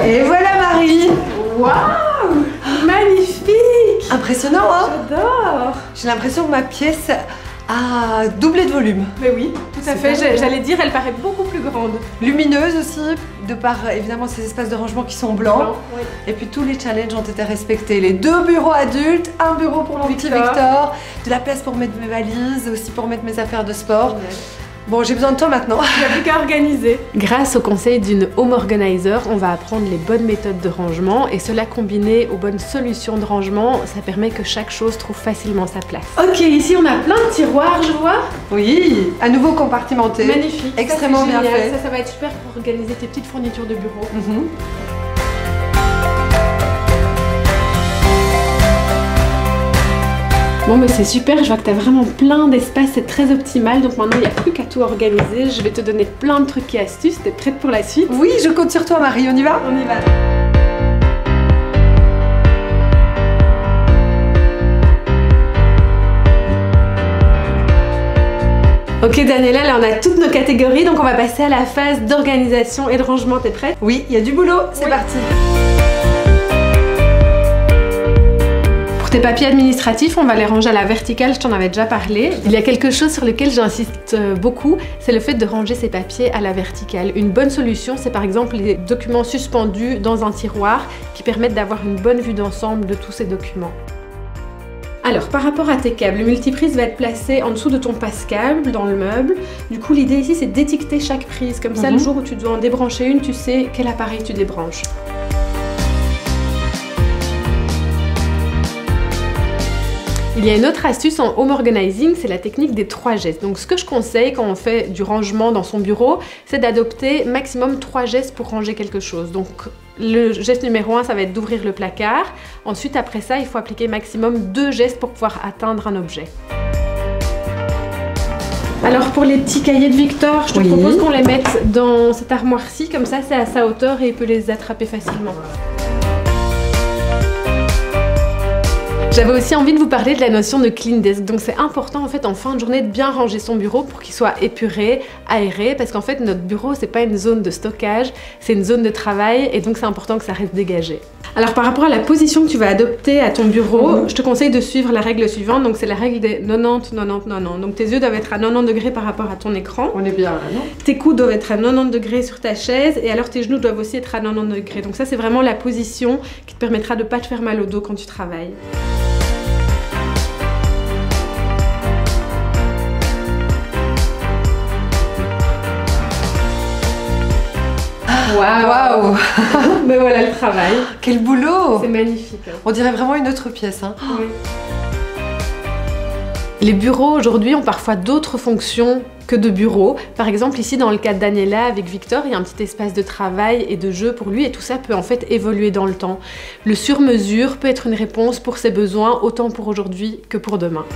Et voilà Marie. Waouh, magnifique. Impressionnant, hein? J'adore. J'ai l'impression que ma pièce a doublé de volume. Mais oui, tout à fait. J'allais dire, elle paraît beaucoup plus grande. Lumineuse aussi, de par évidemment ces espaces de rangement qui sont blancs. Oui. Et puis tous les challenges ont été respectés. Les 2 bureaux adultes, un bureau pour mon petit Victor, de la place pour mettre mes valises, aussi pour mettre mes affaires de sport. Génial. Bon, j'ai besoin de toi maintenant. Il n'y a plus qu'à organiser. Grâce au conseil d'une home organizer, on va apprendre les bonnes méthodes de rangement et cela combiné aux bonnes solutions de rangement, ça permet que chaque chose trouve facilement sa place. Ok, ici on a plein de tiroirs, je vois. Oui, à nouveau compartimenté. Magnifique. Extrêmement bien fait. Ça va être super pour organiser tes petites fournitures de bureau. Bon mais c'est super, je vois que tu as vraiment plein d'espace, c'est très optimal, donc maintenant il n'y a plus qu'à tout organiser. Je vais te donner plein de trucs et astuces, t'es prête pour la suite? Oui, je compte sur toi Marie, on y va? On y va. Ok Daniela, là on a toutes nos catégories, donc on va passer à la phase d'organisation et de rangement, t'es prête? Oui, il y a du boulot, c'est parti. Tes papiers administratifs, on va les ranger à la verticale, je t'en avais déjà parlé. Il y a quelque chose sur lequel j'insiste beaucoup, c'est le fait de ranger ces papiers à la verticale. Une bonne solution, c'est par exemple les documents suspendus dans un tiroir qui permettent d'avoir une bonne vue d'ensemble de tous ces documents. Alors, par rapport à tes câbles, le multiprise va être placé en dessous de ton passe-câble dans le meuble. Du coup, l'idée ici, c'est d'étiqueter chaque prise. Comme ça, le jour où tu dois en débrancher une, tu sais quel appareil tu débranches. Il y a une autre astuce en home organizing, c'est la technique des 3 gestes. Donc ce que je conseille quand on fait du rangement dans son bureau, c'est d'adopter maximum 3 gestes pour ranger quelque chose. Donc le geste numéro 1, ça va être d'ouvrir le placard. Ensuite, après ça, il faut appliquer maximum 2 gestes pour pouvoir atteindre un objet. Alors pour les petits cahiers de Victor, je te propose qu'on les mette dans cette armoire-ci, comme ça c'est à sa hauteur et il peut les attraper facilement. J'avais aussi envie de vous parler de la notion de clean desk. Donc c'est important en fait en fin de journée de bien ranger son bureau pour qu'il soit épuré, aéré, parce qu'en fait notre bureau c'est pas une zone de stockage, c'est une zone de travail et donc c'est important que ça reste dégagé. Alors par rapport à la position que tu vas adopter à ton bureau, je te conseille de suivre la règle suivante, donc c'est la règle des 90, 90, 90. Donc tes yeux doivent être à 90 degrés par rapport à ton écran. On est bien là, non? Tes coudes doivent être à 90 degrés sur ta chaise et alors tes genoux doivent aussi être à 90 degrés. Donc ça c'est vraiment la position qui te permettra de ne pas te faire mal au dos quand tu travailles. Waouh! Mais voilà le travail. Quel boulot! C'est magnifique. Hein. On dirait vraiment une autre pièce. Hein. Oui. Les bureaux aujourd'hui ont parfois d'autres fonctions que de bureaux. Par exemple ici dans le cas de Daniela avec Victor, il y a un petit espace de travail et de jeu pour lui et tout ça peut en fait évoluer dans le temps. Le sur-mesure peut être une réponse pour ses besoins autant pour aujourd'hui que pour demain.